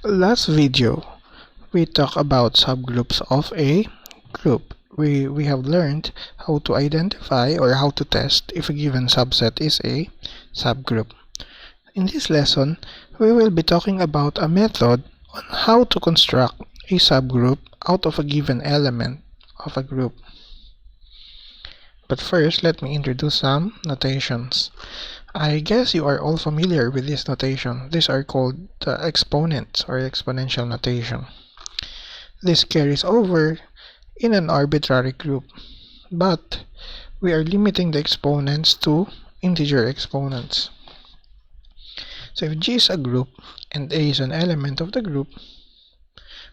Last video, we talked about subgroups of a group. We have learned how to identify or how to test if a given subset is a subgroup. In this lesson, we will be talking about a method on how to construct a subgroup out of a given element of a group. But first, let me introduce some notations. I guess you are all familiar with this notation. These are called the exponents or exponential notation. This carries over in an arbitrary group, but we are limiting the exponents to integer exponents. So if G is a group and A is an element of the group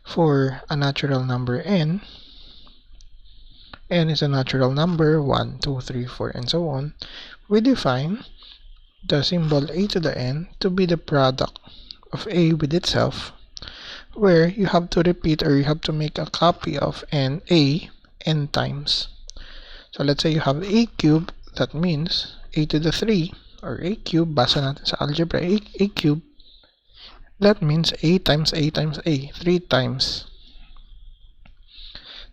for a natural number n is a natural number 1, 2, 3, 4, and so on, we define the symbol a to the n to be the product of a with itself, where you have to repeat or you have to make a copy of n times. So let's say you have a cube, that means a to the 3 or a cube, basa natin sa algebra, a cube, that means a times a times a, 3 times.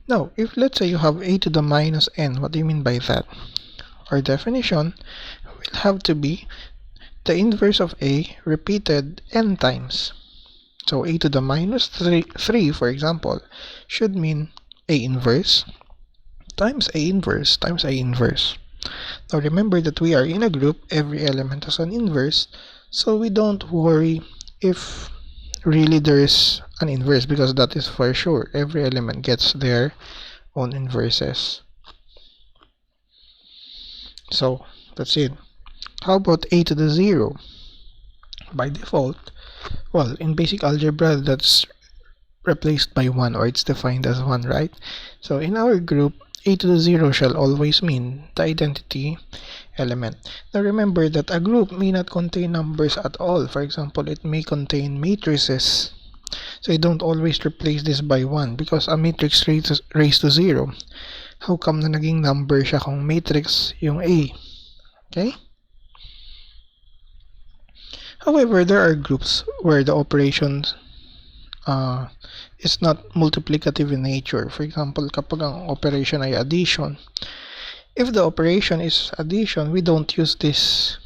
Now, if let's say you have a to the minus n, what do you mean by that? Our definition will have to be the inverse of a repeated n times. So a to the minus 3, for example, should mean a inverse times a inverse times a inverse. Now remember that we are in a group, every element has an inverse, so we don't worry if really there is an inverse, because that is for sure. Every element gets their own inverses. So that's it. How about a to the 0? By default, well, in basic algebra, that's replaced by 1, or it's defined as 1, right? So in our group, a to the 0 shall always mean the identity element. Now remember that a group may not contain numbers at all. For example, it may contain matrices. So you don't always replace this by 1, because a matrix raised to 0. How come na naging number siya kung matrix yung A? Okay? However, there are groups where the operations is not multiplicative in nature. For example, kapag ang operation ay addition, if the operation is addition, we don't use this.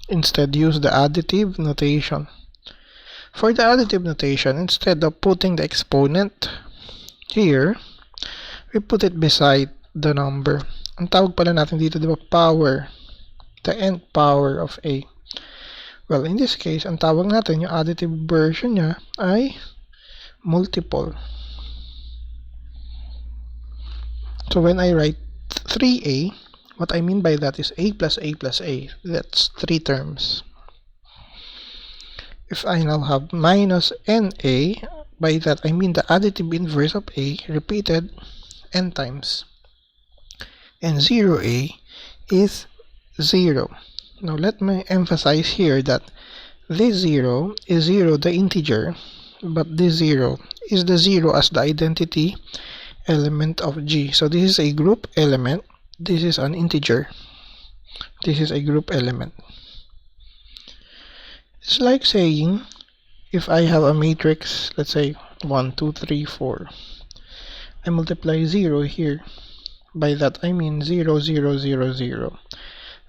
Instead, use the additive notation. For the additive notation, instead of putting the exponent here, we put it beside the number. Ang tawag pala natin dito, di ba, power, the nth power of a. Well, in this case, ang tawag natin, yung additive version niya ay multiple. So when I write 3a, what I mean by that is a plus a plus a. That's 3 terms. If I now have minus na, by that I mean the additive inverse of a repeated n times. And 0a is 0. Now let me emphasize here that this 0 is 0 the integer, but this 0 is the 0 as the identity element of G. So this is a group element, this is an integer, this is a group element. It's like saying, if I have a matrix, let's say 1, 2, 3, 4, I multiply 0 here. By that I mean 0, 0, 0, 0.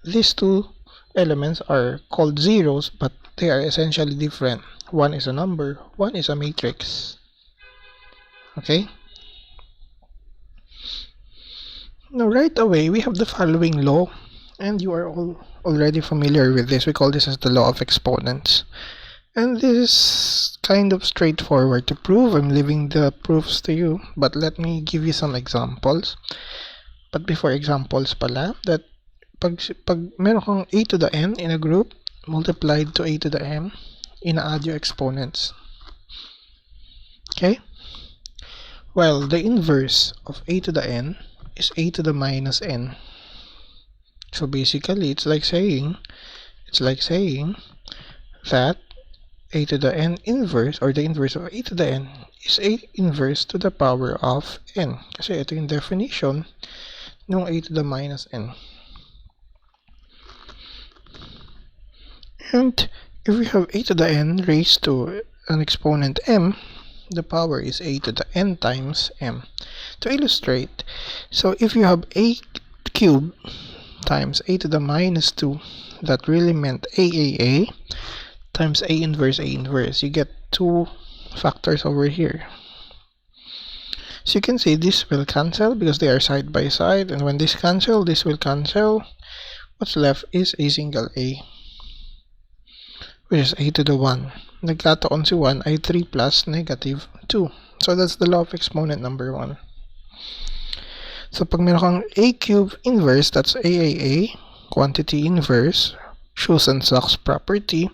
These two elements are called zeros, but they are essentially different. One is a number, one is a matrix. Okay? Now right away, we have the following law, and you are all already familiar with this. We call this as the law of exponents. And this is kind of straightforward to prove. I'm leaving the proofs to you, but let me give you some examples. But before examples pala, that pag meron kang a to the n in a group multiplied to a to the m, ina-add your exponents. Okay? Well, the inverse of a to the n is a to the minus n. So basically, it's like saying that a to the n inverse, or the inverse of a to the n, is a inverse to the power of n. Kasi ito yung definition ng a to the minus n. And if we have a to the n raised to an exponent m, the power is a to the n times m. To illustrate, so if you have a cubed times a to the minus 2, that really meant a times a inverse. You get two factors over here. So you can see this will cancel because they are side by side, and when this will cancel. What's left is a single a, which is a to the 1. Nagkataon si 1 ay 3 plus negative 2. So that's the law of exponent number 1. So pag meron kang a cube inverse, that's a, quantity inverse, shoes and socks property,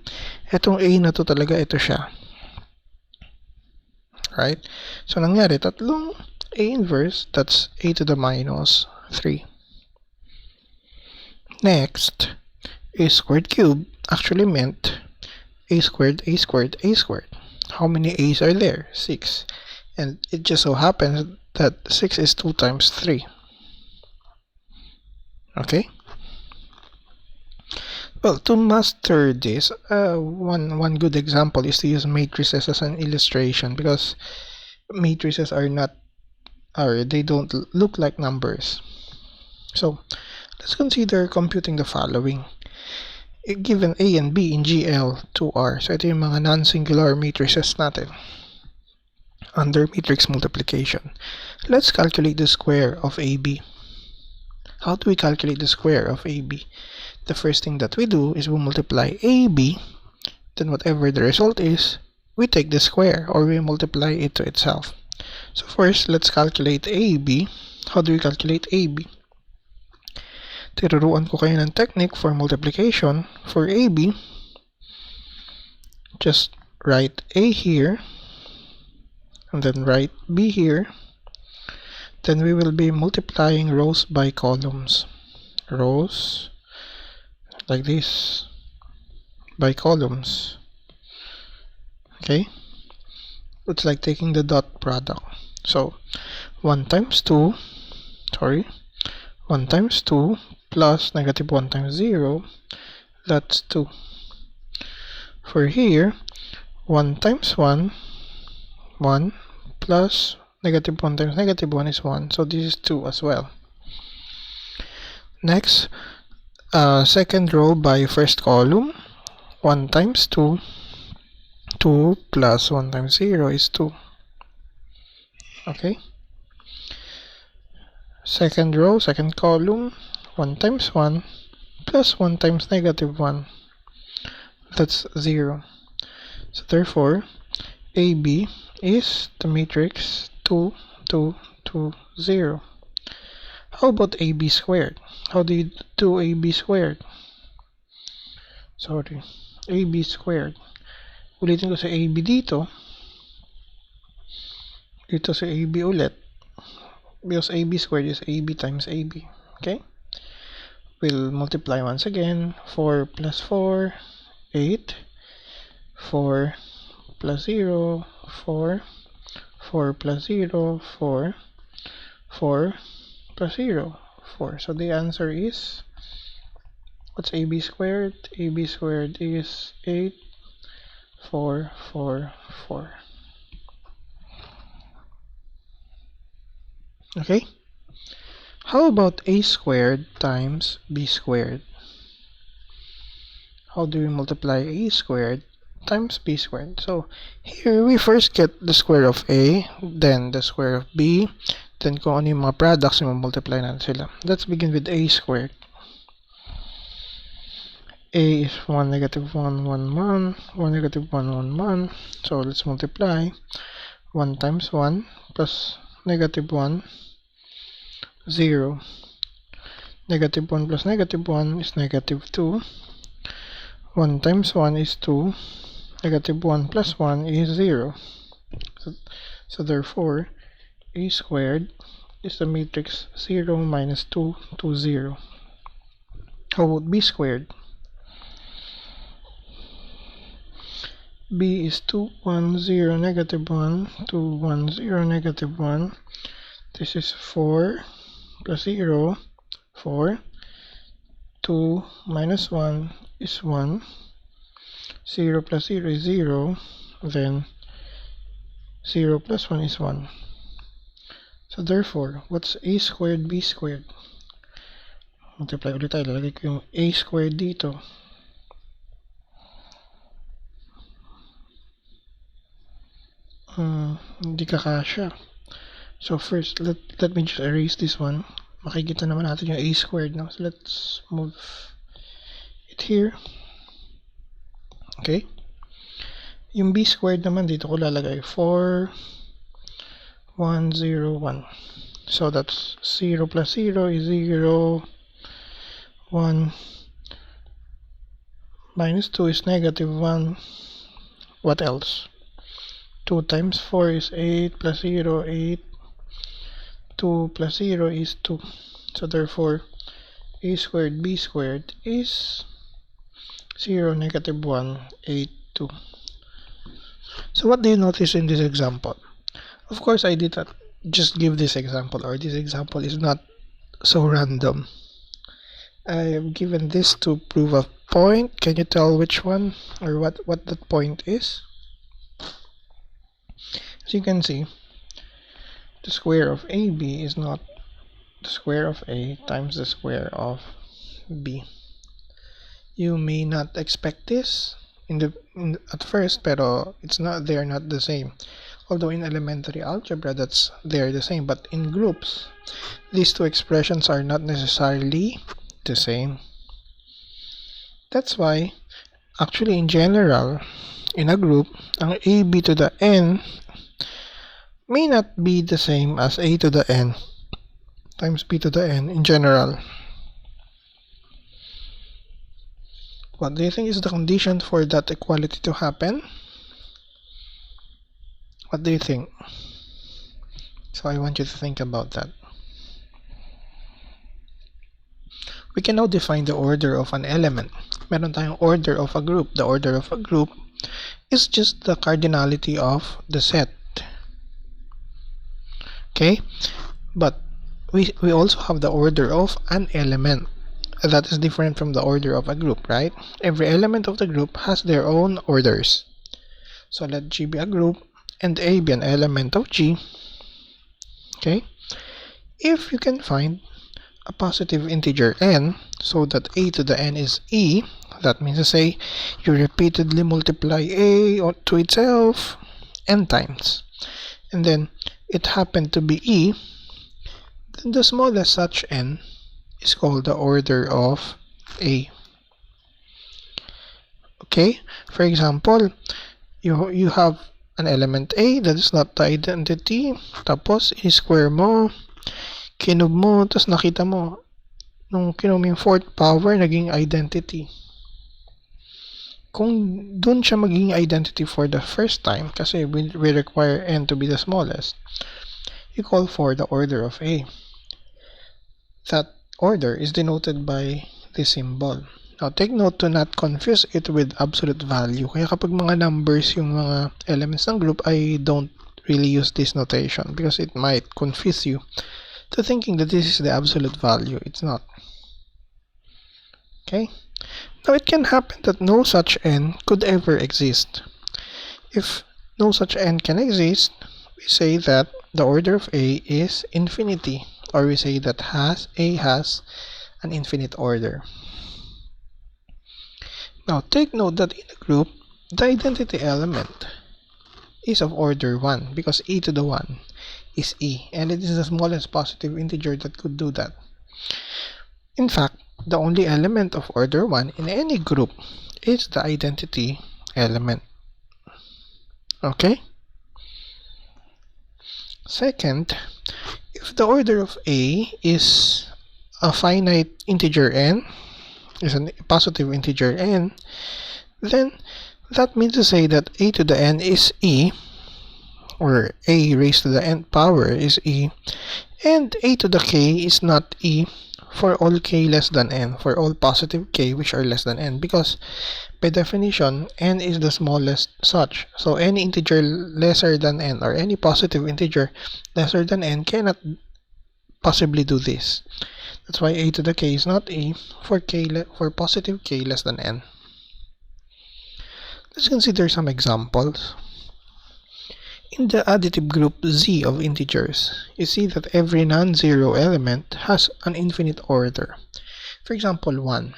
etong a na to talaga, ito siya. Right? So nangyari, tatlong a inverse, that's a to the minus 3. Next, a squared cube actually meant a squared. How many a's are there? 6. And it just so happens that 6 is 2 times 3. Okay? Well, to master this, one good example is to use matrices as an illustration, because matrices they don't look like numbers. So let's consider computing the following. Given A and B in GL 2R, so ito yung mga non-singular matrices natin under matrix multiplication. Let's calculate the square of AB. How do we calculate the square of AB? The first thing that we do is we multiply AB, then whatever the result is, we take the square or we multiply it to itself. So first, let's calculate AB. How do we calculate AB? Tinuruan ko kayo ng technique for multiplication. For AB, just write A here, and then write B here. Then we will be multiplying rows by columns. Rows like this by columns. Okay? It's like taking the dot product. So 1 times 2 plus negative 1 times 0, that's 2. For here, 1 times 1 plus negative 1 times negative 1 is 1, so this is 2 as well. Next, second row by first column, 1 times 2 plus 1 times 0 is 2. Okay? Second row, second column, 1 times 1 plus 1 times negative 1, that's 0. So therefore, AB is the matrix 2, 2, 2, 0. How about AB squared? How do you do AB squared? AB squared. Ulitin ko sa AB dito. Dito sa AB ulit. Because AB squared is AB times AB. Okay? We'll multiply once again. 4 plus 4, 8. 4 plus 0, 4. 4 plus 0, 4. 4 plus 0, 4. So the answer is, what's AB squared? AB squared is 8, 4, 4, 4. Okay? How about A squared times B squared? How do we multiply A squared times B squared? So here we first get the square of A, then the square of B, then kung ano yung mga products yung multiply natin sila. Let's begin with A squared. A is 1, negative 1, 1, 1, 1, negative 1, 1, 1. So let's multiply. 1 times 1 plus negative 1, 0. Negative 1 plus negative 1 is negative 2. 1 times 1 is 2. Negative 1 plus 1 is 0. So therefore, A squared is the matrix 0, minus 2, 2, 0. How about B squared? B is 2, 1, 0, negative 1, 2, 1, 0, negative 1. This is 4 plus 0, 4. 2 minus 1 is 1. 0 plus 0 is 0. then 0 plus 1 is 1. So therefore, what's a squared b squared? Multiply ulit tayo. Lalagay ko yung a squared dito. Hindi kakasya. So first, let me just erase this one. Makikita naman natin yung a squared now. So let's move it here. Okay. Yung b squared naman dito ko lalagay 4, 1, 0, 1. So that's 0 plus 0 is 0. 1 minus 2 is negative 1. What else? 2 times 4 is 8 plus 0, 8. 2 plus 0 is 2. So therefore, a squared b squared is 0, negative 1, 8, 2. So what do you notice in this example? Of course, I did not just give this example, or this example is not so random. I have given this to prove a point. Can you tell which one or what that point is? As you can see, the square of AB is not the square of A times the square of B. You may not expect this at first, pero they are not the same. Although in elementary algebra they are the same, but in groups, these two expressions are not necessarily the same. That's why, actually in general, in a group, ang AB to the n may not be the same as A to the n times B to the n in general. What do you think is the condition for that equality to happen? What do you think? So I want you to think about that. We can now define the order of an element. Meron tayong order of a group. The order of a group is just the cardinality of the set. Okay? But we also have the order of an element. That is different from the order of a group, right? Every element of the group has their own orders. So let G be a group and A be an element of G. Okay? If you can find a positive integer n so that A to the n is E, that means to say you repeatedly multiply A to itself n times, and then it happened to be E, then the smallest such n is called the order of A. Okay? For example, you have an element A that is not the identity, tapos i-square mo, kinub mo, tapos nakita mo, nung kinub mo yung fourth power, naging identity. Kung dun siya maging identity for the first time, kasi we require n to be the smallest, you call for the order of A. That order is denoted by this symbol. Now, take note to not confuse it with absolute value. Kaya kapag mga numbers yung mga elements ng group, I don't really use this notation because it might confuse you to thinking that this is the absolute value. It's not. Okay? Now, it can happen that no such n could ever exist. If no such n can exist, we say that the order of A is infinity, or we say that A has an infinite order. Now, take note that in a group, the identity element is of order 1 because E to the 1 is E, and it is the smallest positive integer that could do that. In fact, the only element of order 1 in any group is the identity element. Okay? Second, if the order of A is a finite integer n, is a positive integer n, then that means to say that A to the n is E, or A raised to the n power is E, and A to the k is not E for all k less than n, for all positive k which are less than n, because by definition n is the smallest such. So any integer lesser than n or any positive integer lesser than n cannot possibly do this. That's why A to the k is not E for positive k less than n. Let's consider some examples. In the additive group Z of integers, you see that every non-zero element has an infinite order. For example, 1.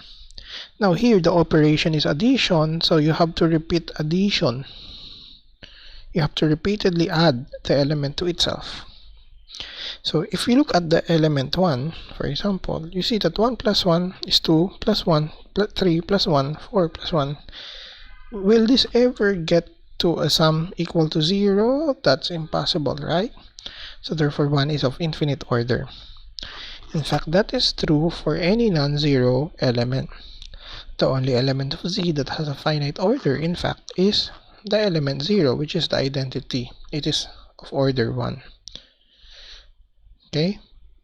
Now here the operation is addition, so you have to repeat addition. You have to repeatedly add the element to itself. So if you look at the element 1, for example, you see that 1 plus 1 is 2 plus 1 plus 3 plus 1, 4 plus 1. Will this ever get to a sum equal to 0? That's impossible, right? So therefore 1 is of infinite order. In fact, that is true for any non-zero element. The only element of Z that has a finite order, in fact, is the element 0, which is the identity. It is of order 1. Okay?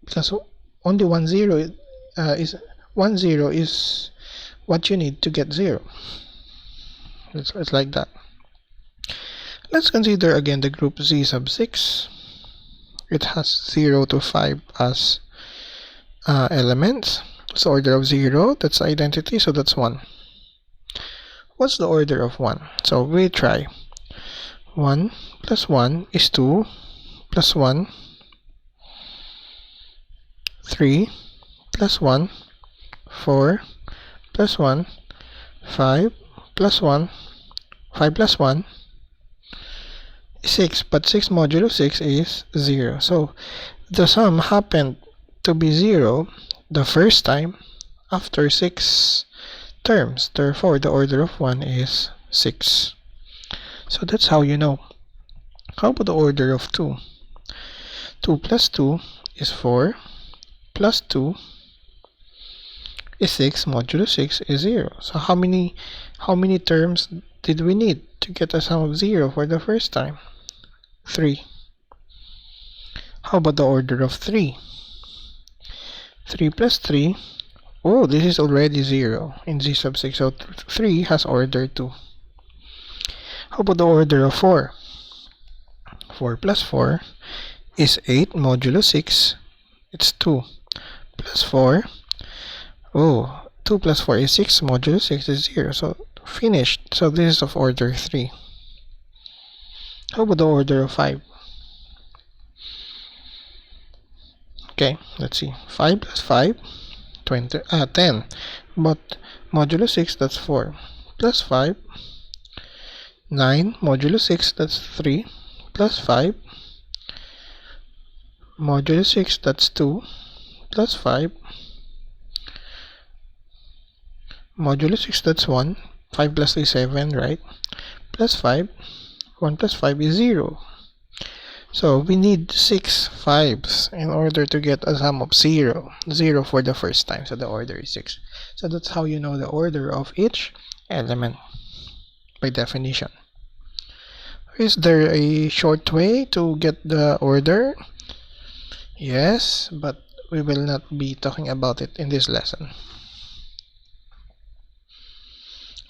Because only 1 0 is what you need to get 0. It's like that. Let's consider again the group Z sub 6. It has 0 to 5 as elements. It's the order of 0. That's identity, so that's 1. What's the order of 1? So we try. 1 plus 1 is 2 plus 1, 3 plus 1, 4 plus 1, 5 plus 1, 5 plus 1 is 6, but 6 modulo 6 is 0. So the sum happened to be 0 the first time after 6 terms. Therefore, the order of 1 is 6. So that's how you know. How about the order of 2? 2 plus 2 is 4 plus 2 is 6 modulo 6 is 0. So how many terms did we need to get a sum of 0 for the first time? 3. How about the order of 3? 3 plus 3, oh, this is already 0 in Z sub 6, so 3 has order 2. How about the order of 4? 4 plus 4 is 8 modulo 6, it's 2 plus 4, oh, 2 plus 4 is 6 modulo 6 is 0, so finished. So this is of order 3. How about the order of 5? Okay, let's see. 5 plus 5, 10. But modulo 6, that's 4. Plus 5, 9. Modulo 6, that's 3. Plus 5. Modulo 6, that's 2. Plus 5. Modulo 6, that's 1. 5 plus 3, 7, right? Plus 5. 1 plus 5 is 0. So we need 6 5s in order to get a sum of 0. 0 for the first time, so the order is 6. So that's how you know the order of each element by definition. Is there a short way to get the order? Yes, but we will not be talking about it in this lesson.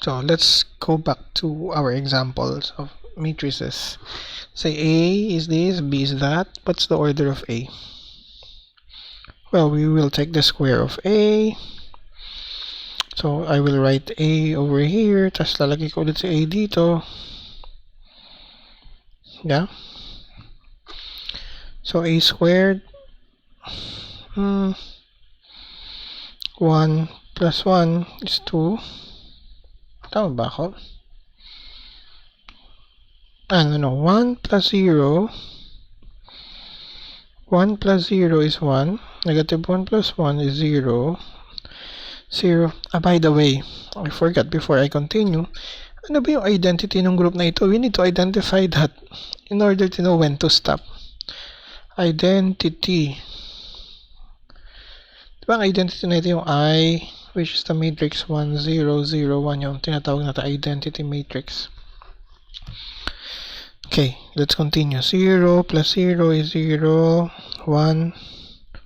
So let's go back to our examples of matrices. Say A is this, B is that. What's the order of A? Well, we will take the square of A. So I will write A over here, tas lalagay ko ulit si A dito. Yeah. So A squared 1 plus 1 is 2. Tama ba ako? No. 1 plus 0. 1 plus 0 is 1. Negative 1 plus 1 is 0. 0. By the way, I forgot before I continue. Ano ba yung identity ng group na ito? We need to identify that in order to know when to stop. Identity. Diba ang identity na ito yung I, which is the matrix 1, 0, 0, 1, yung tinatawag natin identity matrix. Okay, let's continue. 0 plus 0 is 0, 1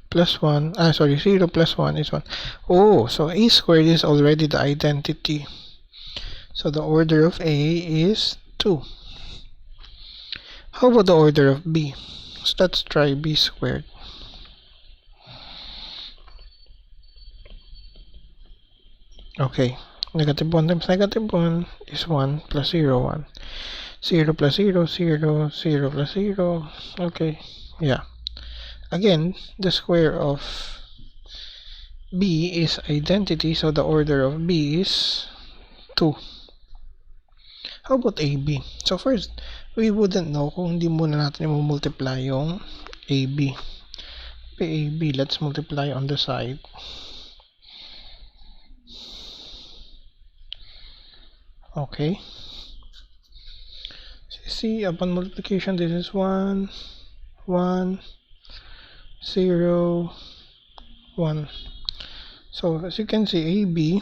plus 1, 0 plus 1 is 1. Oh, so A squared is already the identity. So the order of A is 2. How about the order of B? So let's try B squared. Okay, negative 1 times negative 1 is 1 plus 0, 1. 0 plus 0, 0, 0 plus 0. Okay, yeah. Again, the square of b is identity, so the order of b is 2. How about AB? So first, we wouldn't know kung hindi muna natin i-multiply yung AB. AB, let's multiply on the side. Okay. See, upon multiplication, this is 1, 1, 0, 1. So as you can see, AB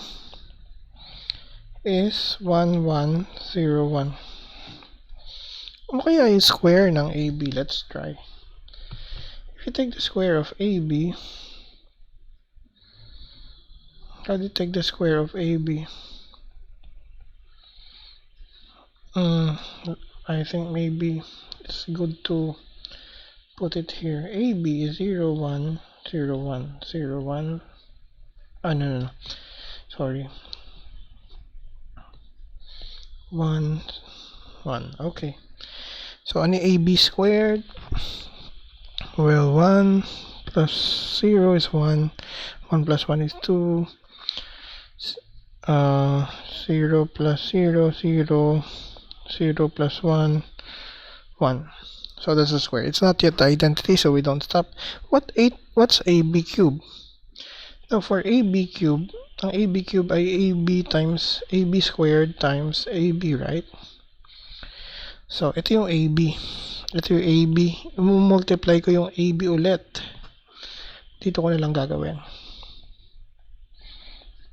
is 1, 1, 0, 1. Ano kaya yung square ng AB? Let's try. If you take the square of AB, how do you take the square of AB? I think maybe it's good to put it here. AB is 0, 1, 0, 1, 0, 1. No. Sorry. 1, 1. Okay. So, ano AB squared? Well, 1 plus 0 is 1. 1 plus 1 is 2. 0 plus 0, 0. 0 plus 1, 1. So that's the square. It's not yet the identity, so we don't stop. What's AB cube? Now for AB cube, ang AB cube ay AB times AB squared times AB, right? So ito yung AB. Ito yung AB. I-multiply ko yung AB ulit. Dito ko na lang gagawin.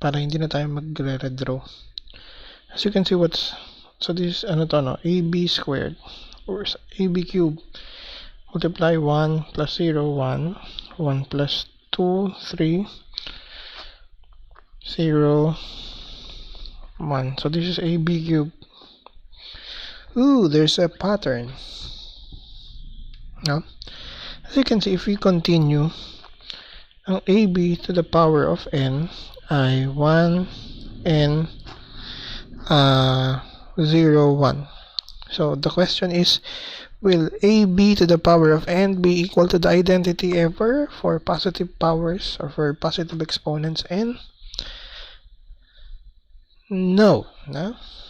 Para hindi na tayo magre-redraw. As you can see, so this is AB squared or AB cube. Multiply 1 plus 0, 1. 1 plus 2, 3. 0, 1. So this is AB cube. Ooh, there's a pattern. No? As you can see, if we continue, ang AB to the power of n ay 1, n, 0, 1. So the question is, will AB to the power of n be equal to the identity ever for positive powers or for positive exponents n? No.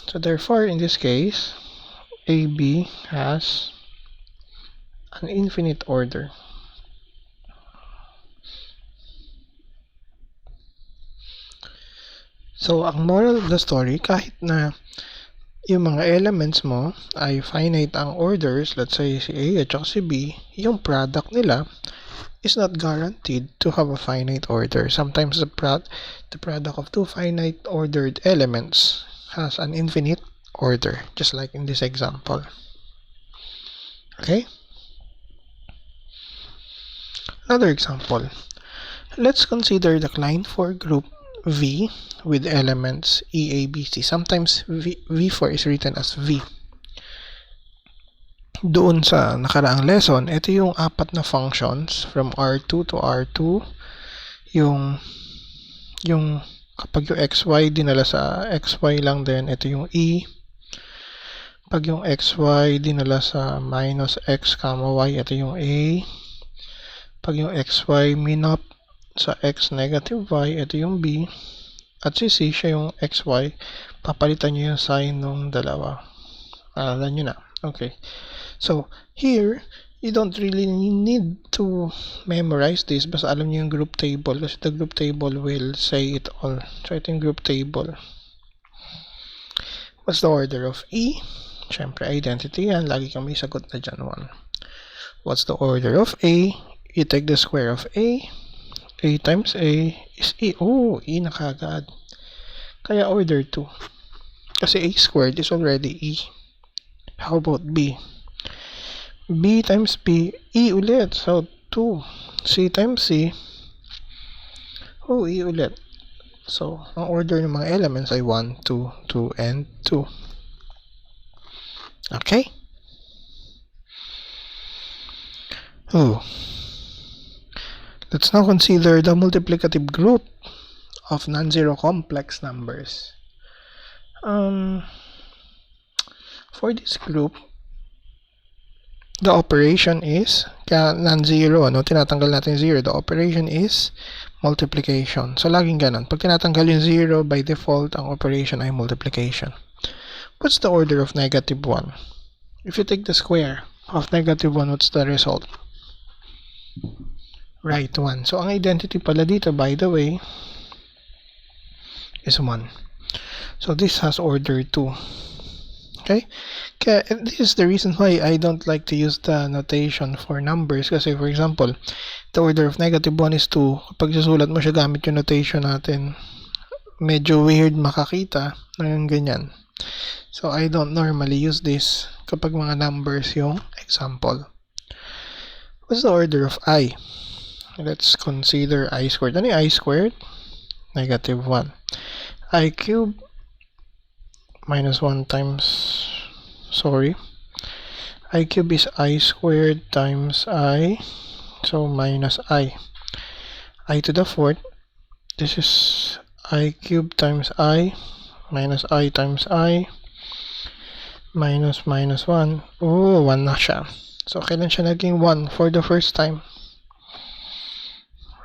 So therefore, in this case, AB has an infinite order. So, ang moral of the story, kahit na yung mga elements mo ay finite ang orders, let's say si A at si B, yung product nila is not guaranteed to have a finite order. Sometimes the product of two finite ordered elements has an infinite order, just like in this example. Okay? Another example. Let's consider the Klein-4 group V with elements E, A, B, C. Sometimes V4 is written as V. Doon sa nakaraang lesson, ito yung apat na functions from R2 to R2. Yung kapag yung XY dinala sa XY lang din, ito yung E. Pag yung XY dinala sa minus X, Y, ito yung A. Pag yung XY minop sa X negative Y, ito yung B. At si C, siya yung XY. Papalitan nyo yung sign ng dalawa. Alam nyo na. Okay. So, here, you don't really need to memorize this. Basta alam nyo yung group table. Kasi the group table will say it all. So, ito yung group table. What's the order of E? Siyempre, identity yan. Lagi kang may sagot na dyan. 1. What's the order of A? You take the square of A. A times A is E. Oh, E na kagad. Kaya order 2. Kasi A squared is already E. How about B? B times B, E ulit. So, 2. C times C. Oh, E ulit. So, ang order ng mga elements ay 1, 2, 2, and 2. Okay? Oh. Let's now consider the multiplicative group of non-zero complex numbers. For this group, the operation is, kaya non-zero, ano, tinatanggal natin 0, the operation is multiplication. So, laging ganun. Pag tinatanggal yung 0, by default, ang operation ay multiplication. What's the order of negative 1? If you take the square of negative 1, what's the result? Right, 1. So, ang identity pala dito, by the way, is 1. So, this has order 2. Okay? Kaya, this is the reason why I don't like to use the notation for numbers. Kasi, for example, the order of negative 1 is 2. Kapag susulat mo siya gamit yung notation natin, medyo weird makakita ng ganyan. So, I don't normally use this kapag mga numbers yung example. What's the order of I? Let's consider I squared. Ano yung I squared? Negative 1. I cubed minus 1 times, I cube is I squared times I, so minus I to the 4th, this is I cube times I, minus I times I, minus 1, oh, 1 na siya. So, kailan siya naging 1 for the first time?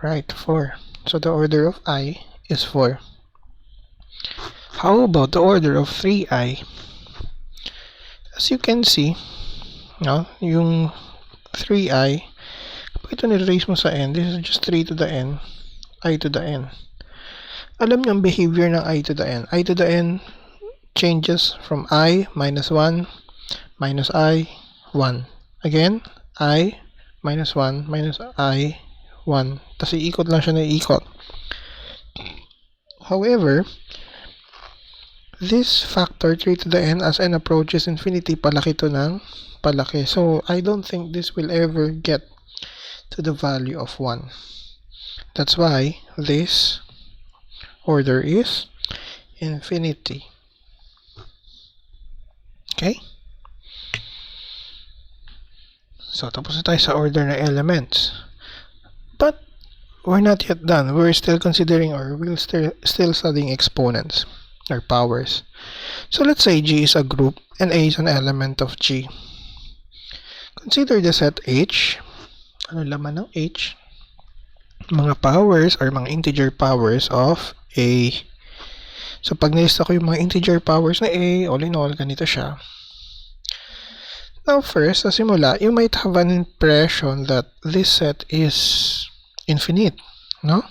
Right, 4. So, the order of I is 4. How about the order of 3i? As you can see, no, yung 3i, kapag ito niraise mo sa n, this is just 3 to the n, I to the n. Alam niyo ang behavior ng I to the n. I to the n changes from I minus 1, minus I, 1. Again, I minus 1, minus I, 1. Tapos iikot lang siya na iikot. However, this factor 3 to the n as n approaches infinity, palaki to ng palaki. So, I don't think this will ever get to the value of 1. That's why this order is infinity. Okay? So, tapos na tayo sa order na elements. But, we're not yet done. We're still considering, or we're still studying exponents or powers. So let's say G is a group and A is an element of G. Consider the set H. Ano laman ng H? Mga powers or mga integer powers of A. So pag nilista ko yung mga integer powers na A, all in all, ganito siya. Now first, sa simula, you might have an impression that this set is infinite, no?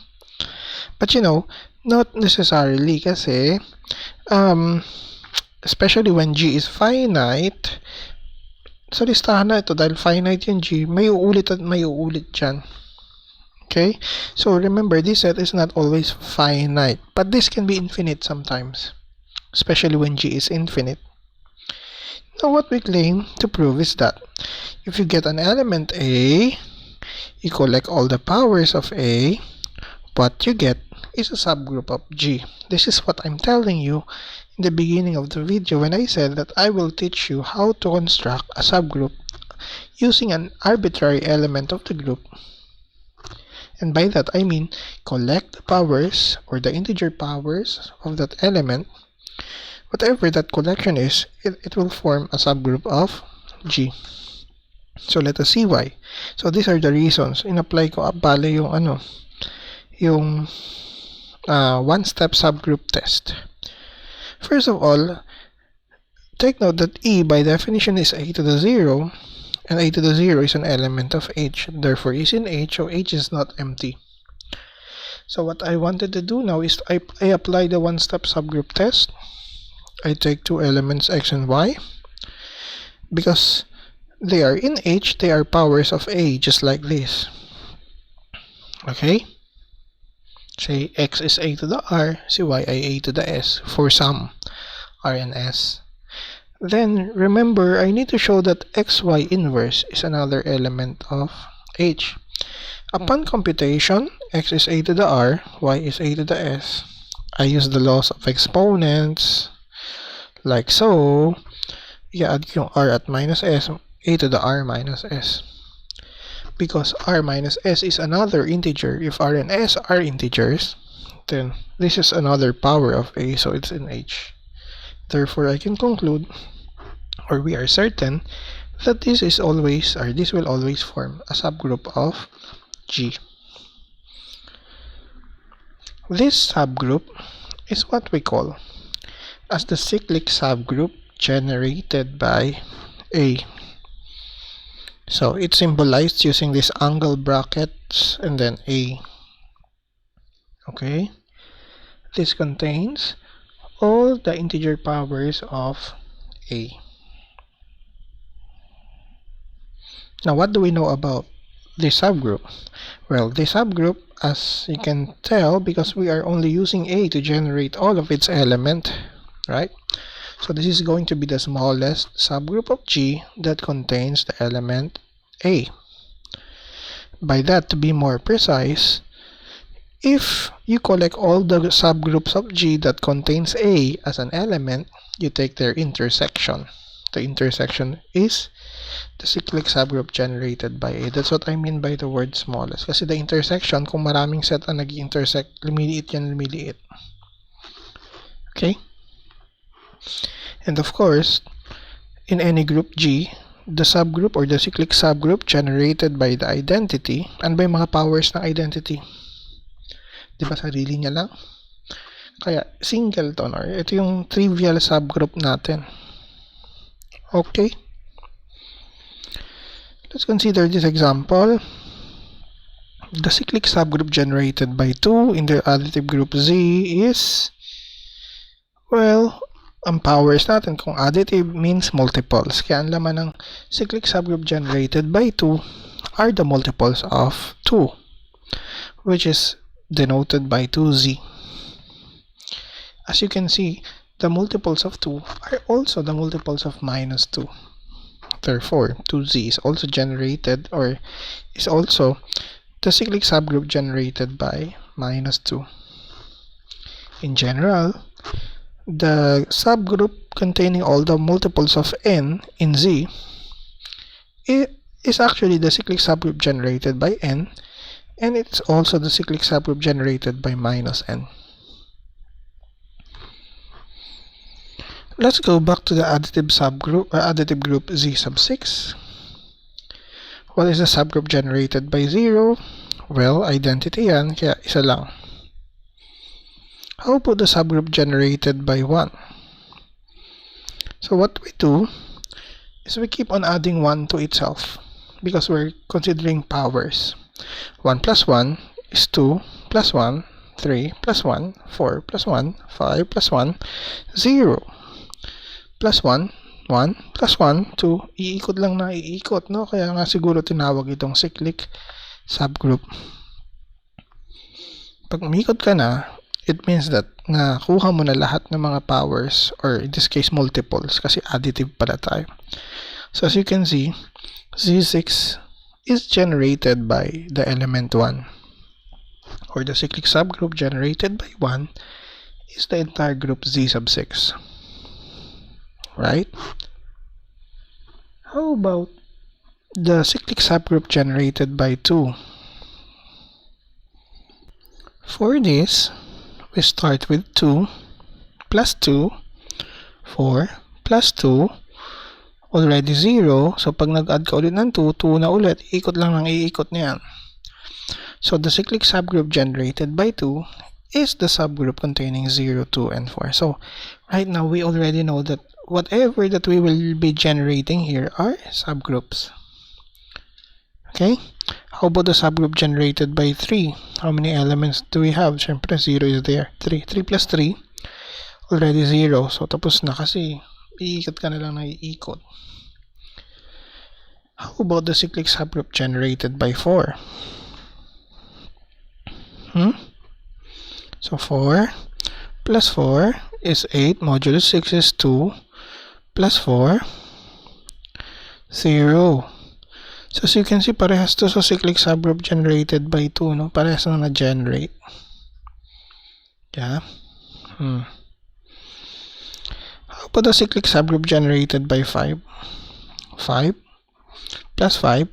But you know, not necessarily kasi especially when G is finite, sa listahan na ito, dahil finite yung G, may uulit at may uulit dyan. Okay? So, remember, this set is not always finite, but this can be infinite sometimes, especially when G is infinite. Now, what we claim to prove is that if you get an element A, you collect all the powers of A, what you get is a subgroup of G. This is what I'm telling you in the beginning of the video when I said that I will teach you how to construct a subgroup using an arbitrary element of the group. And by that I mean collect the powers or the integer powers of that element. Whatever that collection is, it will form a subgroup of G. So let us see why. So these are the reasons. In-apply ko bale yung yung one-step subgroup test. First of all, take note that E by definition is A to the 0, and A to the 0 is an element of H. Therefore, is in H, so H is not empty. So what I wanted to do now is I apply the one-step subgroup test. I take two elements X and Y. Because they are in H, they are powers of A, just like this. Okay? Say X is A to the R, si Y ay A to the S for some R and S. Then, remember, I need to show that XY inverse is another element of H. Upon computation, X is A to the R, Y is A to the S. I use the laws of exponents, like so. I-add yung R at minus S, A to the R minus S. Because R minus S is another integer. If R and S are integers, then this is another power of A, so it's in H. Therefore, I can conclude or we are certain that this is always, or this will always form a subgroup of G. This subgroup is what we call as the cyclic subgroup generated by A. So it's symbolized using these angle brackets and then A. Okay? This contains all the integer powers of A. Now, what do we know about this subgroup? Well, this subgroup, as you can tell, because we are only using A to generate all of its element, right? So this is going to be the smallest subgroup of G that contains the element A. By that, to be more precise, if you collect all the subgroups of G that contains A as an element, you take their intersection. The intersection is the cyclic subgroup generated by A. That's what I mean by the word smallest. Kasi the intersection, kung maraming set ang nag-intersect, lumiliit yan, lumiliit. Okay? And of course, in any group G, the subgroup or the cyclic subgroup generated by the identity, ano ba yung mga powers ng identity? Diba sarili niya lang? Kaya singleton, or ito yung trivial subgroup natin. Okay? Let's consider this example. The cyclic subgroup generated by 2 in the additive group Z is, well, ang powers natin, kung additive means multiples. Kaya ang laman ng cyclic subgroup generated by 2 are the multiples of 2, which is denoted by 2Z. As you can see, the multiples of 2 are also the multiples of minus 2. Therefore, 2Z is also generated, or is also the cyclic subgroup generated by minus 2. In general, the subgroup containing all the multiples of n in Z is actually the cyclic subgroup generated by n, and it's also the cyclic subgroup generated by minus n. Let's go back to the additive subgroup, additive group Z sub 6. What is the subgroup generated by 0? Well, identity yan, kaya isa lang. How about the subgroup generated by 1? So what we do is we keep on adding 1 to itself because we're considering powers. 1 plus 1 is 2 plus 1, 3 plus 1, 4 plus 1, 5 plus 1, 0. Plus 1, 1, plus 1, 2. Iikot lang na iikot, no? Kaya nga siguro tinawag itong cyclic subgroup. Pag umikot ka na, it means that nakuha mo na lahat ng mga powers, or in this case, multiples, kasi additive pala tayo. So as you can see, Z6 is generated by the element 1, or the cyclic subgroup generated by 1 is the entire group Z sub 6. Right? How about the cyclic subgroup generated by 2? For this, we start with 2 plus 2, 4 plus 2, already 0. So pag nag-add ka ulit ng 2, 2 na ulit, iikot lang ng iikot niyan. So the cyclic subgroup generated by 2 is the subgroup containing 0, 2, and 4. So right now, we already know that whatever that we will be generating here are subgroups. Okay? How about the subgroup generated by 3? How many elements do we have? Siyempre, 0 is there. 3. 3 plus 3, already 0. So, tapos na kasi iikot ka na lang na iikot. How about the cyclic subgroup generated by 4? So, 4 plus 4 is 8. Modulo 6 is 2. Plus 4, 0. So as you can see, parehas to sa cyclic subgroup generated by 2, no? Parehas na na-generate. Yeah. How about the cyclic subgroup generated by 5? 5 plus 5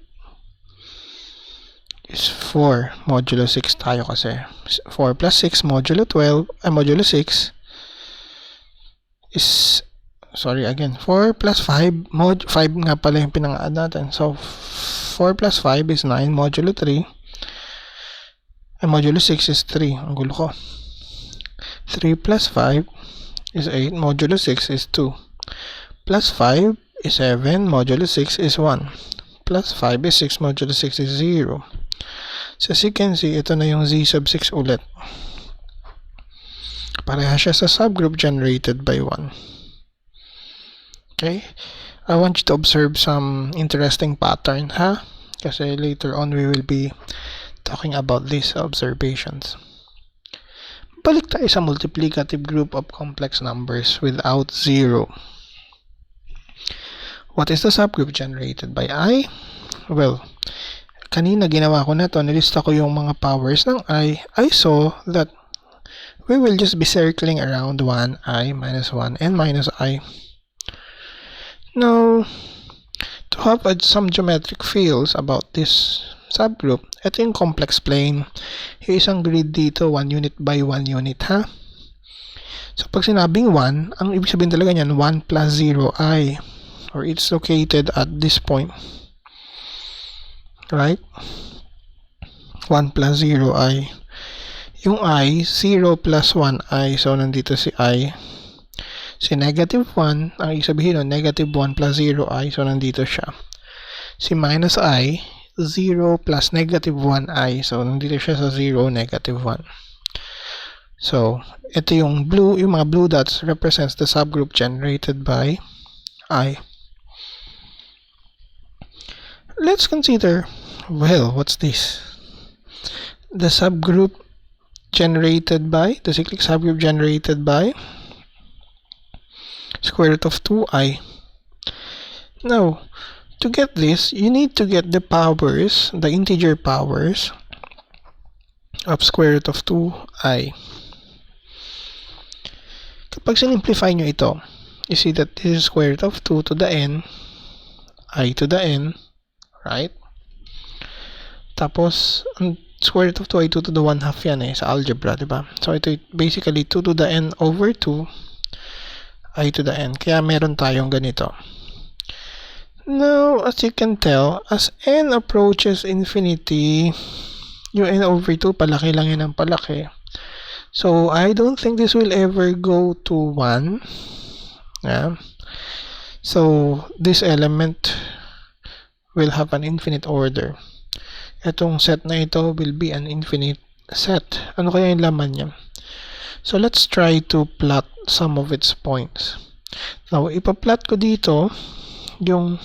is 4. Modulo 6 tayo kasi. 4 plus 6, modulo 12, modulo 6 is sorry again, 4 plus 5, 5 nga pala yung pinang-add natin. So, 4 plus 5 is 9, modulo 3. And modulo 6 is 3. Ang gulo ko. 3 plus 5 is 8, modulo 6 is 2. Plus 5 is 7, modulo 6 is 1. Plus 5 is 6, modulo 6 is 0. So, as you can see, ito na yung z sub 6 ulit. Pareha siya sa subgroup generated by 1. Okay? I want you to observe some interesting pattern, ha? Kasi later on, we will be talking about these observations. Balik tayo sa multiplicative group of complex numbers without 0. What is the subgroup generated by I? Well, kanina ginawa ko na to, nilista ko yung mga powers ng I saw that we will just be circling around 1, I, minus 1, and minus I. Now, to have some geometric feels about this subgroup, ito yung complex plane. Yung isang grid dito, 1 unit by 1 unit, ha? So, pag sinabing 1, ang ibig sabihin talaga niyan, 1 plus 0i, or it's located at this point. Right? 1 plus 0i. Yung I, 0 plus 1i. So, nandito si I. Si negative 1, ang ibig sabihin nun, negative 1 plus 0i. So, nandito siya. Si minus I, 0 plus negative 1i. So, nandito siya sa 0, negative 1. So, ito yung blue, yung mga blue dots represents the subgroup generated by I. Let's consider, well, what's this? The subgroup generated by, the cyclic subgroup generated by square root of 2i. Now, to get this, you need to get the powers, the integer powers of square root of 2i. Kapag sinimplify nyo ito, you see that this is square root of 2 to the n, I to the n, right? Tapos, ang square root of 2 ay 2 to the 1 half yan sa algebra, diba? So, ito basically 2 to the n over 2 I to the n. Kaya meron tayong ganito. Now, as you can tell, as n approaches infinity, yung n over 2, palaki lang yan ang palaki. So, I don't think this will ever go to 1. Yeah. So, this element will have an infinite order. Itong set na ito will be an infinite set. Ano kaya yung laman niya? So, let's try to plot some of its points. Now, ipa-plot ko dito yung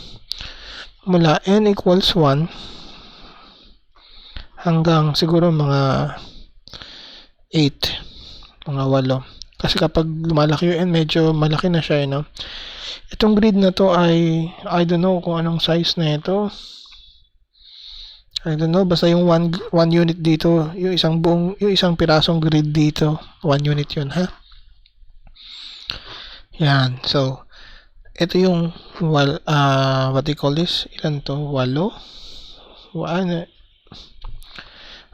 mula n equals 1 hanggang siguro mga 8, mga 8. Kasi kapag lumalaki yung n, medyo malaki na siya, no? Itong grid na to ay, I don't know kung anong size na ito. I don't know, basta yung 1 unit dito, yung isang pirasong grid dito, 1 unit yun, ha? Yan, so, ito yung, what do you call this? Ilan to? 8?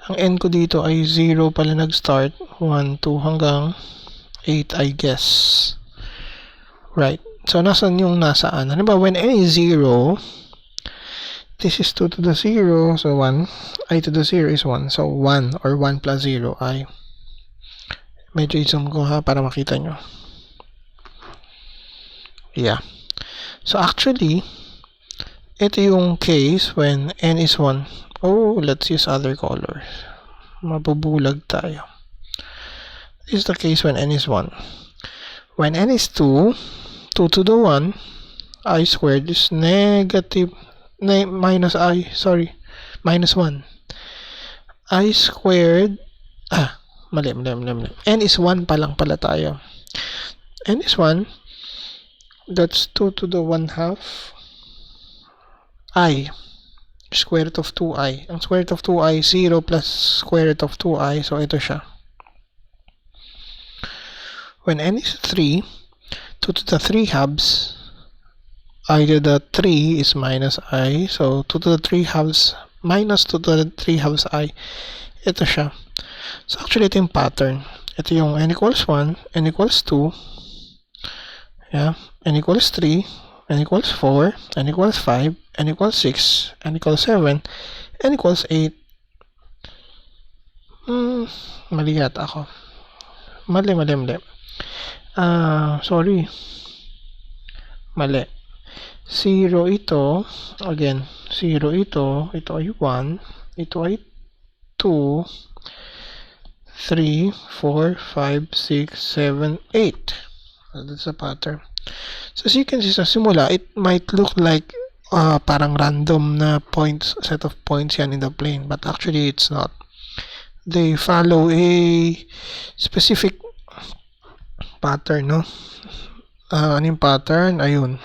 Ang n ko dito ay 0 pala nag-start, 1, 2, hanggang 8, I guess. Right. So, nasaan yung nasaan? Ano ba? When n is 0, this is 2 to the 0. So, 1. I to the 0 is 1. So, 1 or 1 plus 0 I. Medyo i-zoom ko ha para makita nyo. Yeah. So, actually, ito yung case when n is 1. Oh, let's use other colors. Mabubulag tayo. This is the case when n is 1. When n is 2 to the 1, I squared is minus 1. I squared, mali. N is 1 pa lang pala tayo. N is 1, that's 2 to the 1 half, I, square root of 2i. Ang square root of 2i, 0 plus square root of 2i, so ito siya. When n is 3, 2 to the 3 halves, I to the 3 is minus I. So, 2 to the 3 halves minus 2 to the 3 halves I. Ito siya. So, actually, ito yung pattern. Ito yung n equals 1, n equals 2, Yeah, n equals 3, n equals 4, n equals 5, n equals 6, n equals 7, n equals 8. Mali yata ako. Mali. Sorry. Mali. 0 ito. Again, 0 ito. Ito ay 1. Ito ay 2, 3, 4, 5, 6, 7, 8. That's the pattern. So as you can see sa simula, it might look like parang random na points, set of points yan in the plane, but actually it's not. They follow a specific pattern, no? Ano yung pattern? Ayun.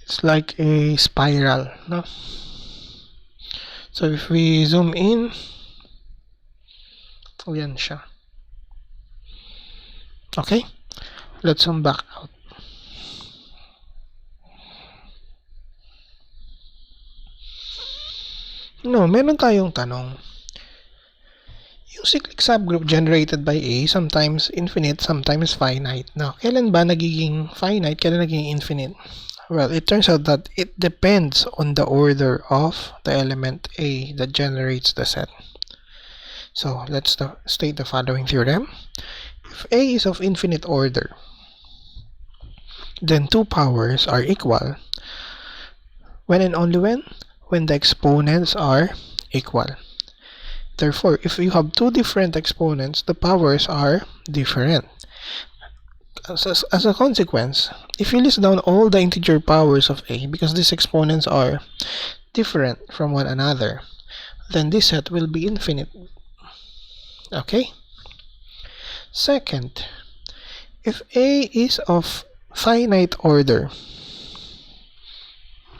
It's like a spiral, no? So if we zoom in, yan siya. Okay? Let's zoom back out. No, meron tayong tanong. Yung cyclic subgroup generated by A, sometimes infinite, sometimes finite. Now, kailan ba nagiging finite, kailan nagiging infinite? Well, it turns out that it depends on the order of the element A that generates the set. So, let's state the following theorem. If A is of infinite order, then two powers are equal. When and only when the exponents are equal. Therefore, if you have two different exponents, the powers are different. As a consequence, if you list down all the integer powers of A, because these exponents are different from one another, then this set will be infinite. Okay? Second, if A is of finite order,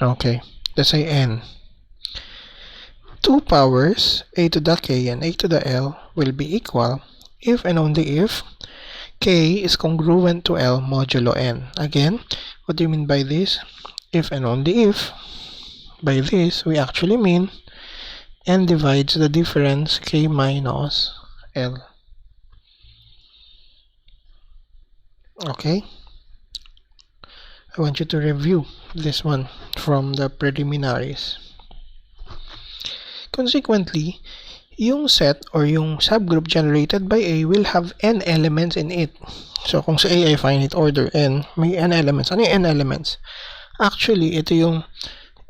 okay, let's say n, two powers, a to the k and a to the l, will be equal if and only if k is congruent to l modulo n. Again, what do you mean by this? If and only if. By this, we actually mean n divides the difference k minus l. Okay? I want you to review this one from the preliminaries. Consequently, yung set or yung subgroup generated by A will have n elements in it. So, kung sa A ay finite order n, may n elements. Ano yung n elements? Actually, ito yung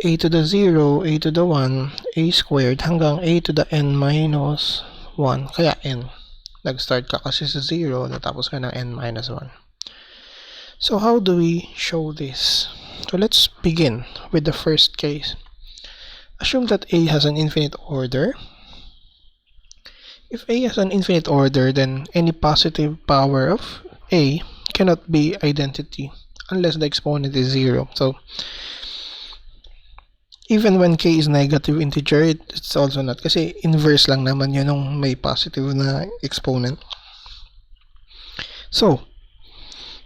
a to the 0, a to the 1, a squared, hanggang a to the n minus 1. Kaya n. Nag-start ka kasi sa 0, natapos ka ng n minus 1. So, how do we show this? So, let's begin with the first case. Assume that A has an infinite order. If A has an infinite order, then any positive power of A cannot be identity unless the exponent is 0. So, even when K is negative integer, it's also not. Kasi inverse lang naman yun nung may positive na exponent. So,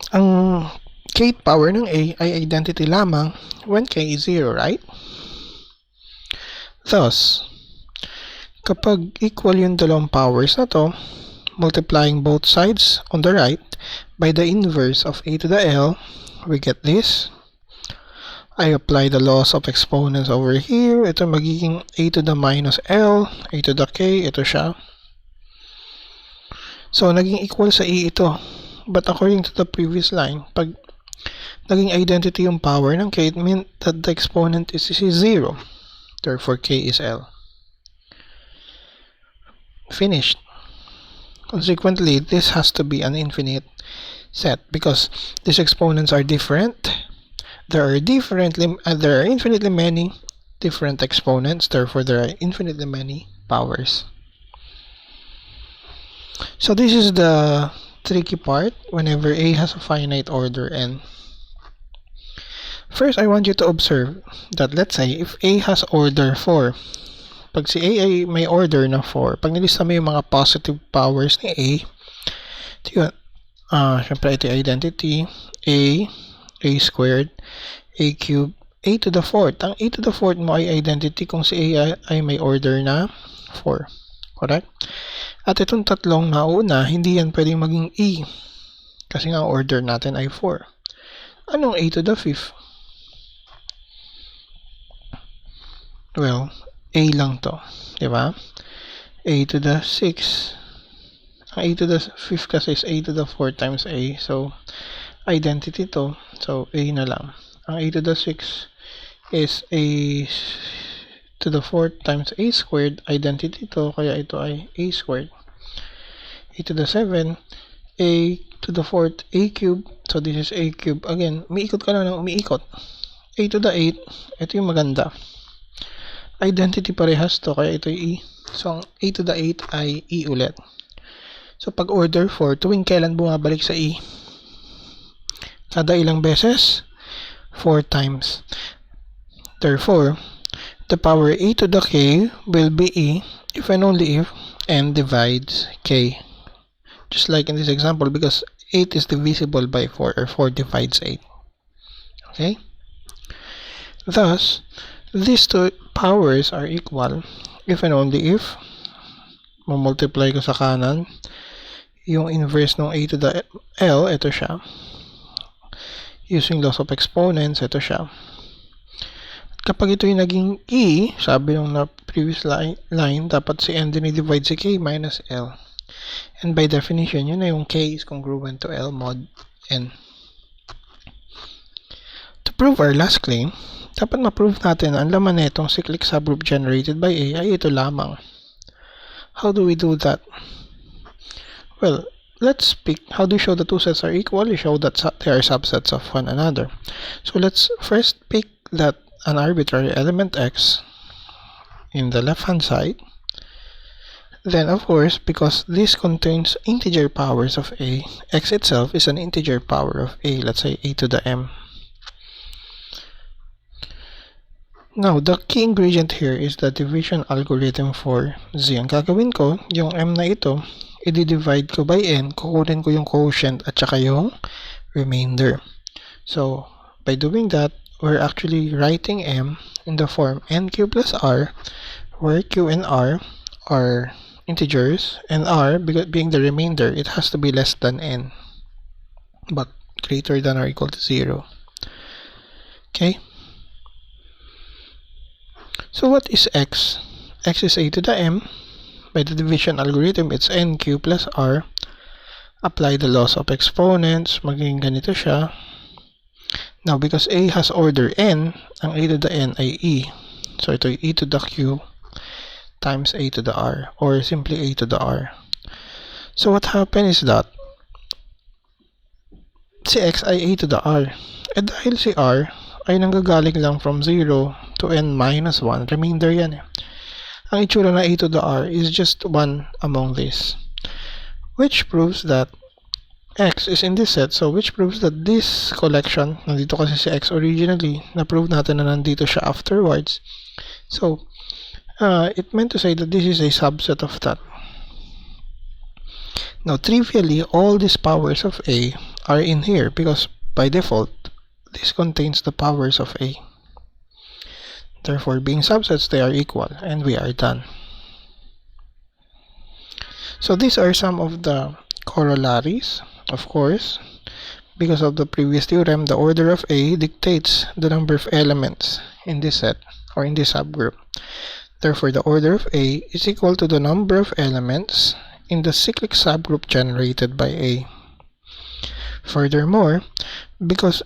ang kth power ng A ay identity lamang when K is 0, right? Thus, kapag equal yung dalawang powers na to, multiplying both sides on the right by the inverse of a to the l, we get this. I apply the laws of exponents over here. Ito magiging a to the minus l, a to the k, ito siya. So, naging equal sa a ito. But according to the previous line, pag naging identity yung power ng k, it means that the exponent is 0. Therefore, k is L. Finished. Consequently, this has to be an infinite set because these exponents are different. There are infinitely many different exponents. Therefore, there are infinitely many powers. So this is the tricky part whenever A has a finite order n. First, I want you to observe that let's say if A has order 4, pag si A ay may order na 4, pag nilista mo yung mga positive powers ni A, ito yun, syempre ito yung identity, A squared, A cubed, A to the 4th. Ang A to the 4th mo ay identity kung si A ay may order na 4. Correct? At itong tatlong nauna, hindi yan pwedeng maging E. Kasi nga order natin ay 4. Anong a to the 5th? Well, a lang to. Diba? A to the 6. Ang a to the 5th kasi is a to the 4 times a. So, identity to. So, a na lang. Ang a to the 6 is a to the 4 times a squared. Identity to. Kaya ito ay a squared. A to the 7, a to the 4th, a cube. So, this is a cube. Again, umiikot ka na ng umiikot. A to the 8, ito yung maganda. Identity parehas to, kaya ito yung e. So, ang a to the 8 ay e ulit. So, pag order 4, tuwing kailan bumabalik sa e? Kada ilang beses? 4 times. Therefore, the power a to the k will be e if and only if n divides k. Just like in this example, because 8 is divisible by 4, or 4 divides 8. Okay? Thus, these two powers are equal if and only if multiply ko sa kanan yung inverse ng a to the l, ito siya. Using laws of exponents, ito siya. Kapag ito yung naging e, sabi nung na previous line, dapat si n din i-divide si k minus l. And by definition, yun na yung k is congruent to L mod n. To prove our last claim, dapat ma-prove natin na ang laman na itong cyclic subgroup generated by A ay ito lamang. How do we do that? Well, let's pick how do you show the two sets are equal. You show that they are subsets of one another. So let's first pick that an arbitrary element x in the left-hand side. Then, of course, because this contains integer powers of a, x itself is an integer power of a, let's say a to the m. Now, the key ingredient here is the division algorithm for z. Ang gagawin ko, yung m na ito, i-divide ko by n, kukunin ko yung quotient at saka yung remainder. So, by doing that, we're actually writing m in the form n3 plus r, where q and r are integers, and r being the remainder, it has to be less than n, but greater than or equal to 0. Okay? So what is x? X is a to the m. By the division algorithm, it's nq plus r. Apply the laws of exponents, magiging ganito siya. Now, because a has order n, ang a to the n ay e. So ito ay e to the q times a to the r, or simply a to the r. So what happened is that si x ay a to the r. Eh dahil si r ay nanggagaling lang from 0 to n minus 1, remainder yan eh. Ang itsura na a to the r is just one among this, which proves that x is in this set. So which proves that this collection, nandito kasi si x originally, na-prove natin na nandito siya afterwards. So it meant to say that this is a subset of that. Now, trivially, all these powers of A are in here because by default, this contains the powers of A. Therefore, being subsets, they are equal, and we are done. So these are some of the corollaries, of course. Because of the previous theorem, the order of A dictates the number of elements in this set or in this subgroup. Therefore, the order of A is equal to the number of elements in the cyclic subgroup generated by A. Furthermore, because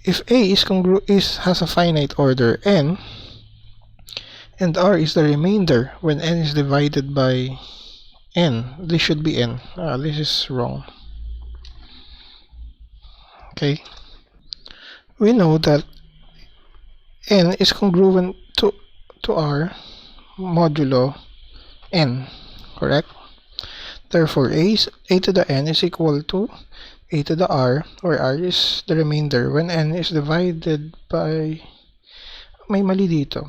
if A has a finite order n, and R is the remainder when n is divided by n, this should be n. This is wrong. Okay. We know that n is congruent to R modulo n, correct? Therefore, a to the n is equal to a to the r, where r is the remainder when n is divided by... May mali dito.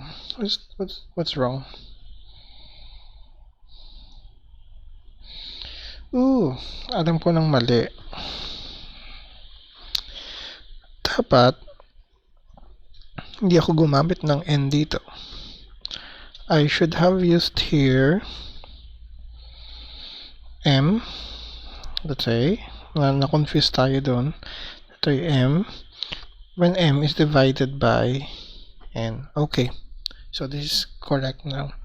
What's wrong? Alam ko ng mali. Dapat hindi ako gumamit ng n dito. I should have used here m, let's say, na-confuse tayo doon. Ito yung m. When m is divided by n. Okay. So this is correct now.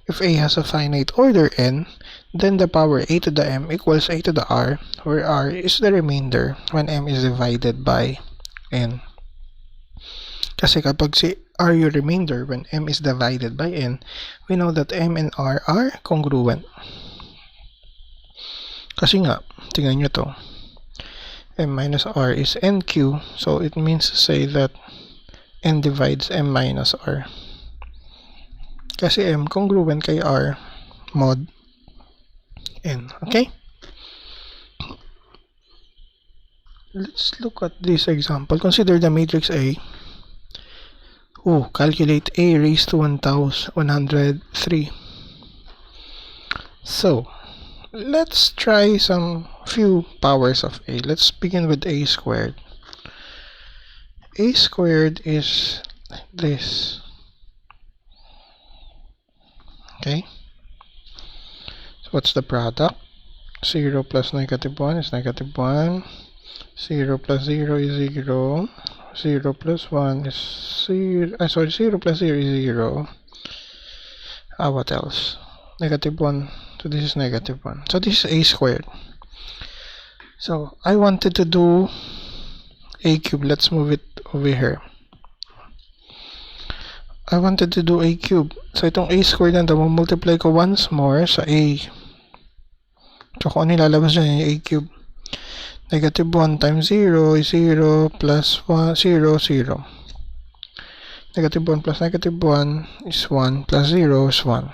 If a has a finite order n, then the power a to the m equals a to the r, where r is the remainder when m is divided by n. Kasi kapag si r yung remainder when m is divided by n, we know that m and r are congruent. Kasi nga, tingnan nyo to. M minus r is nq, so it means to say that n divides m minus r. Kasi m congruent kay r mod n. Okay? Let's look at this example. Consider the matrix A. Calculate A raised to 103. So, let's try some few powers of A. Let's begin with A squared. A squared is this. Okay? So, what's the product? 0 plus negative 1 is negative 1. 0 plus 0 is 0. 0 plus 1 is 0. 0 plus 0 is 0. What else? Negative 1. So this is negative 1. So this is a squared. So I wanted to do a cube. Let's move it over here. I wanted to do a cube. So itong a squared na ito, multiply ko once more sa a. So kung ano ilalabas dyan, a cube. Negative 1 times 0 is 0 plus 1, 0, 0. Negative 1 plus negative 1 is 1 plus 0 is 1.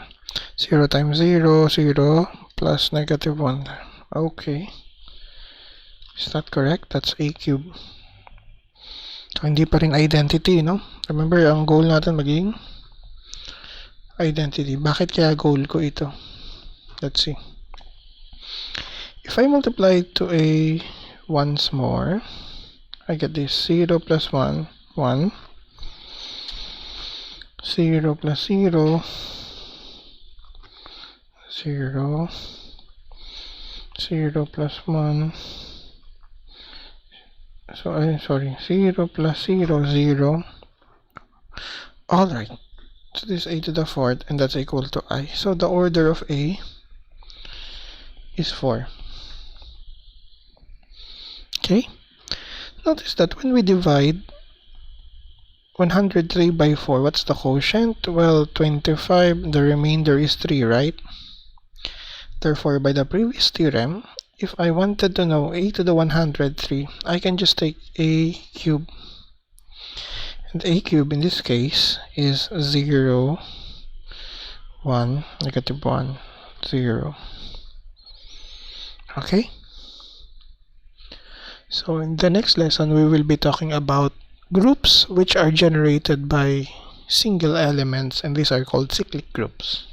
0 times 0, 0 plus negative 1. Okay. Is that correct? That's a cube. So, hindi pa rin identity, no? Remember, ang goal natin maging identity. Bakit kaya goal ko ito? Let's see. If I multiply to a once more, I get this 0 plus 1, 1. 0 plus 0, 0. 0 plus 1. So, 0 plus 0, 0. Alright. So, this is a to the fourth, and that's equal to I. So, the order of a is 4. Okay? Notice that when we divide 103 by 4, what's the quotient? Well, 25, the remainder is 3, right? Therefore, by the previous theorem, if I wanted to know a to the 103, I can just take a cube. And a cube in this case is 0, 1, negative 1, 0. Okay? So in the next lesson, we will be talking about groups which are generated by single elements, and these are called cyclic groups.